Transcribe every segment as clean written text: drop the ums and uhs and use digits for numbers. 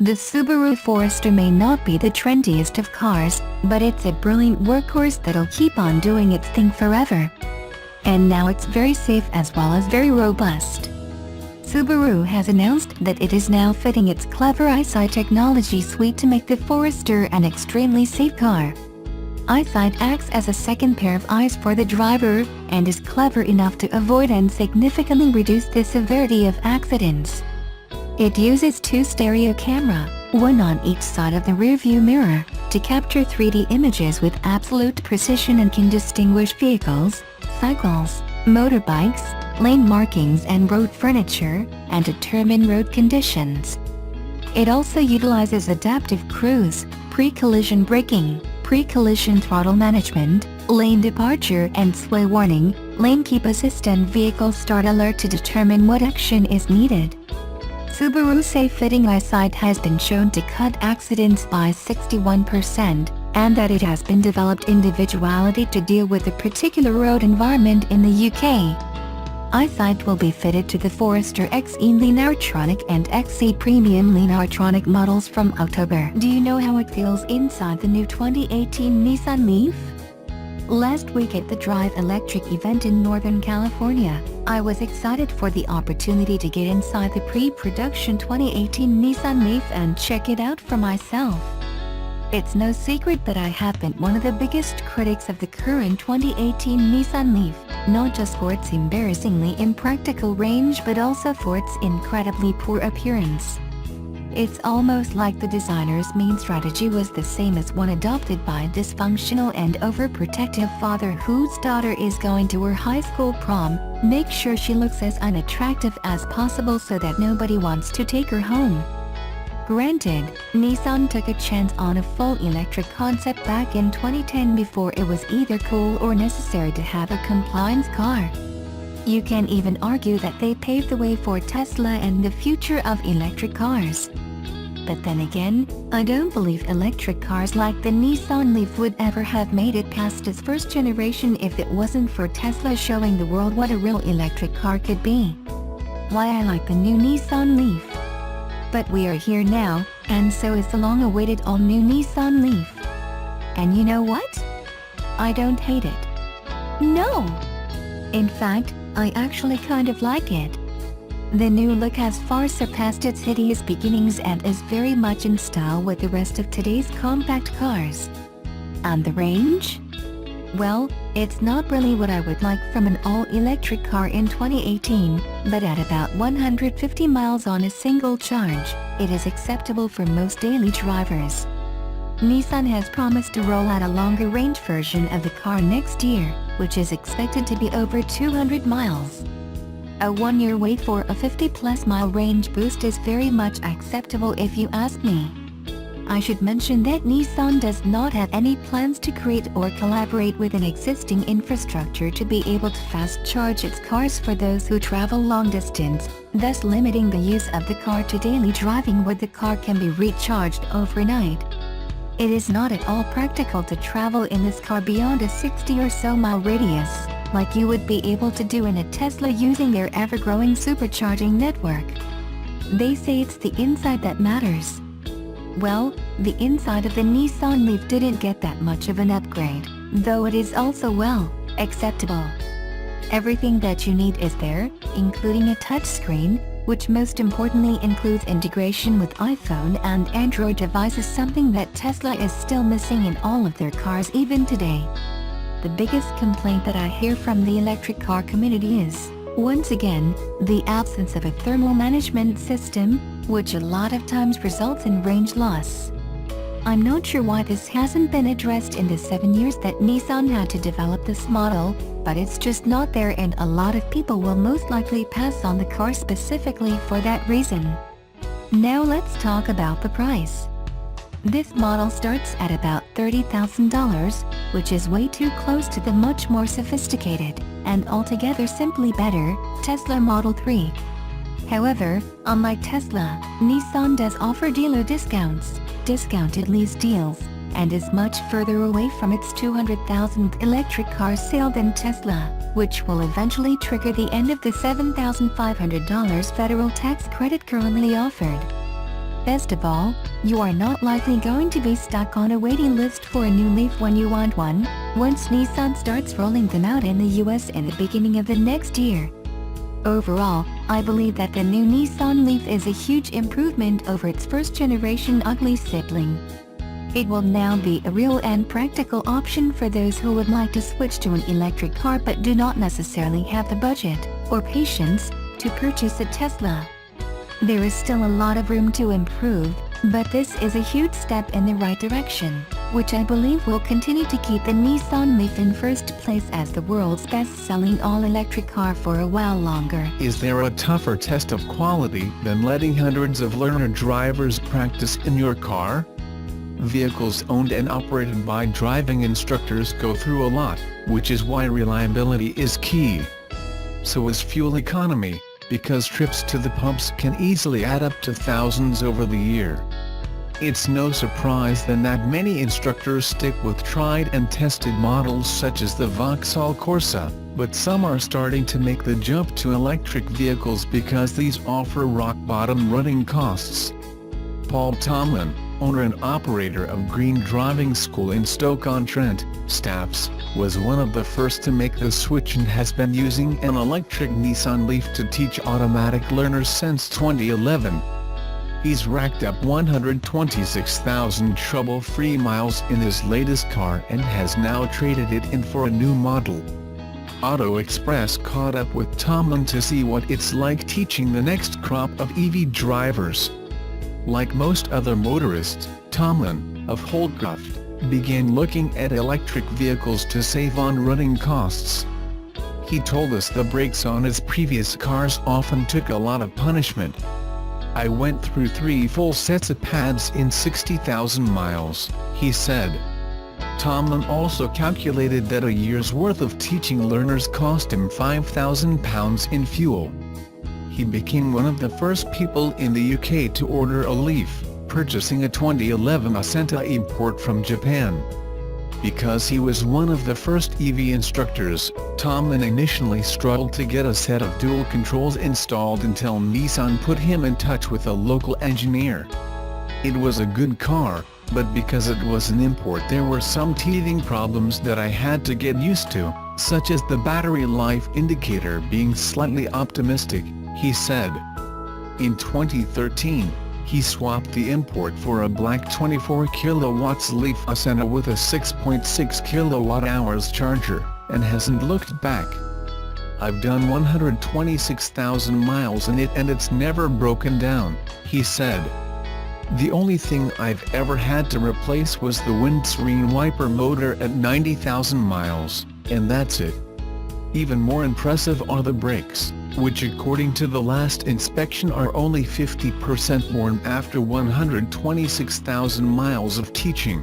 The Subaru Forester may not be the trendiest of cars, but it's a brilliant workhorse that'll keep on doing its thing forever. And now it's very safe as well as very robust. Subaru has announced that it is now fitting its clever EyeSight technology suite to make the Forester an extremely safe car. EyeSight acts as a second pair of eyes for the driver, and is clever enough to avoid and significantly reduce the severity of accidents. It uses two stereo cameras, one on each side of the rearview mirror, to capture 3D images with absolute precision and can distinguish vehicles, cycles, motorbikes, lane markings and road furniture, and determine road conditions. It also utilizes adaptive cruise, pre-collision braking, pre-collision throttle management, lane departure and sway warning, lane keep assist and vehicle start alert to determine what action is needed. Subaru's safe-fitting EyeSight has been shown to cut accidents by 61%, and that it has been developed individuality to deal with a particular road environment in the UK. EyeSight will be fitted to the Forester XE Lineartronic and XE Premium Lineartronic models from October. Do you know how it feels inside the new 2018 Nissan Leaf? Last week at the Drive Electric event in Northern California, I was excited for the opportunity to get inside the pre-production 2018 Nissan Leaf and check it out for myself. It's no secret that I have been one of the biggest critics of the current 2018 Nissan Leaf, not just for its embarrassingly impractical range but also for its incredibly poor appearance. It's almost like the designer's main strategy was the same as one adopted by a dysfunctional and overprotective father whose daughter is going to her high school prom: make sure she looks as unattractive as possible so that nobody wants to take her home. Granted, Nissan took a chance on a full electric concept back in 2010 before it was either cool or necessary to have a compliance car. You can even argue that they paved the way for Tesla and the future of electric cars. But then again, I don't believe electric cars like the Nissan Leaf would ever have made it past its first generation if it wasn't for Tesla showing the world what a real electric car could be. Why I like the new Nissan Leaf. But we are here now, and so is the long-awaited all-new Nissan Leaf. And you know what? I don't hate it. No! In fact, I actually kind of like it. The new look has far surpassed its hideous beginnings and is very much in style with the rest of today's compact cars. And the range? Well, it's not really what I would like from an all-electric car in 2018, but at about 150 miles on a single charge, it is acceptable for most daily drivers. Nissan has promised to roll out a longer-range version of the car next year, which is expected to be over 200 miles. A one-year wait for a 50-plus mile range boost is very much acceptable if you ask me. I should mention that Nissan does not have any plans to create or collaborate with an existing infrastructure to be able to fast-charge its cars for those who travel long distance, thus limiting the use of the car to daily driving where the car can be recharged overnight. It is not at all practical to travel in this car beyond a 60 or so mile radius, like you would be able to do in a Tesla using their ever-growing supercharging network. They say it's the inside that matters. Well, the inside of the Nissan Leaf didn't get that much of an upgrade, though it is also well, acceptable. Everything that you need is there, including a touchscreen, which most importantly includes integration with iPhone and Android devices, something that Tesla is still missing in all of their cars even today. The biggest complaint that I hear from the electric car community is, once again, the absence of a thermal management system, which a lot of times results in range loss. I'm not sure why this hasn't been addressed in the 7 years that Nissan had to develop this model, but it's just not there, and a lot of people will most likely pass on the car specifically for that reason. Now let's talk about the price. This model starts at about $30,000, which is way too close to the much more sophisticated, and altogether simply better, Tesla Model 3. However, unlike Tesla, Nissan does offer dealer discounts, discounted lease deals, and is much further away from its 200,000th electric car sale than Tesla, which will eventually trigger the end of the $7,500 federal tax credit currently offered. Best of all, you are not likely going to be stuck on a waiting list for a new Leaf when you want one, once Nissan starts rolling them out in the US in the beginning of the next year. Overall, I believe that the new Nissan Leaf is a huge improvement over its first-generation ugly sibling. It will now be a real and practical option for those who would like to switch to an electric car but do not necessarily have the budget or patience to purchase a Tesla. There is still a lot of room to improve, but this is a huge step in the right direction, which I believe will continue to keep the Nissan Leaf in first place as the world's best-selling all-electric car for a while longer. Is there a tougher test of quality than letting hundreds of learner drivers practice in your car? Vehicles owned and operated by driving instructors go through a lot, which is why reliability is key. So is fuel economy, because trips to the pumps can easily add up to thousands over the year. It's no surprise then that many instructors stick with tried and tested models such as the Vauxhall Corsa, but some are starting to make the jump to electric vehicles because these offer rock-bottom running costs. Paul Tomlin, owner and operator of Green Driving School in Stoke-on-Trent, Staffs, was one of the first to make the switch and has been using an electric Nissan Leaf to teach automatic learners since 2011. He's racked up 126,000 trouble-free miles in his latest car and has now traded it in for a new model. Auto Express caught up with Tomlin to see what it's like teaching the next crop of EV drivers. Like most other motorists, Tomlin, of Holdcroft, began looking at electric vehicles to save on running costs. He told us the brakes on his previous cars often took a lot of punishment. "I went through 3 full sets of pads in 60,000 miles, he said. Tomlin also calculated that a year's worth of teaching learners cost him £5,000 in fuel. He became one of the first people in the UK to order a Leaf, purchasing a 2011 Ascenta import from Japan. Because he was one of the first EV instructors, Tomlin initially struggled to get a set of dual controls installed until Nissan put him in touch with a local engineer. It was a good car, but because it was an import there were some teething problems that I had to get used to, such as the battery life indicator being slightly optimistic," he said. In 2013, he swapped the import for a black 24 kW Leaf Ascenta with a 6.6 kWh charger, and hasn't looked back. "I've done 126,000 miles in it and it's never broken down," he said. "The only thing I've ever had to replace was the windscreen wiper motor at 90,000 miles, and that's it." Even more impressive are the brakes, which according to the last inspection are only 50% worn after 126,000 miles of teaching.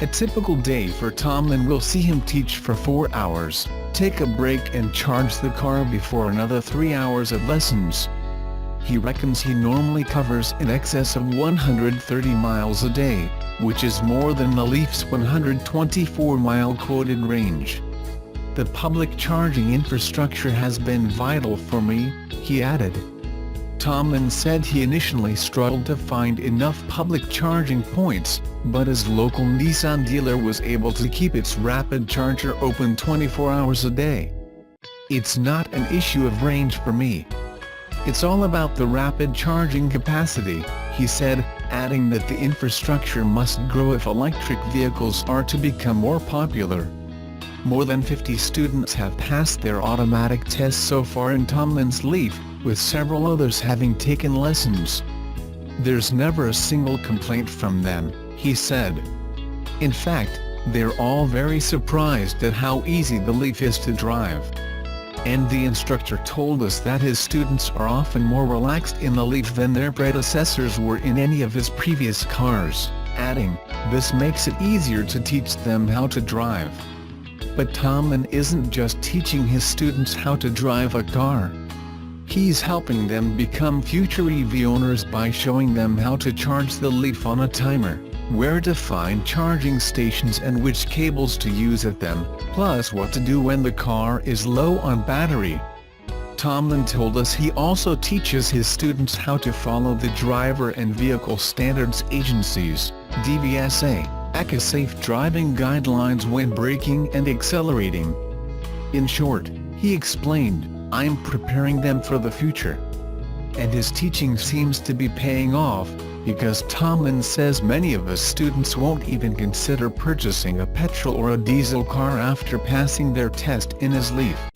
A typical day for Tomlin will see him teach for 4 hours, take a break and charge the car before another 3 hours of lessons. He reckons he normally covers in excess of 130 miles a day, which is more than the Leaf's 124-mile quoted range. "The public charging infrastructure has been vital for me," he added. Tomlin said he initially struggled to find enough public charging points, but his local Nissan dealer was able to keep its rapid charger open 24 hours a day. "It's not an issue of range for me. It's all about the rapid charging capacity," he said, adding that the infrastructure must grow if electric vehicles are to become more popular. More than 50 students have passed their automatic tests so far in Tomlin's Leaf, with several others having taken lessons. "There's never a single complaint from them," he said. In fact, they're all very surprised at how easy the Leaf is to drive. And the instructor told us that his students are often more relaxed in the Leaf than their predecessors were in any of his previous cars, adding, "This makes it easier to teach them how to drive." But Tomlin isn't just teaching his students how to drive a car. He's helping them become future EV owners by showing them how to charge the Leaf on a timer, where to find charging stations and which cables to use at them, plus what to do when the car is low on battery. Tomlin told us he also teaches his students how to follow the Driver and Vehicle Standards Agency's DVSA, safe driving guidelines when braking and accelerating. In short, he explained, "I'm preparing them for the future." And his teaching seems to be paying off, because Tomlin says many of his students won't even consider purchasing a petrol or a diesel car after passing their test in his Leaf.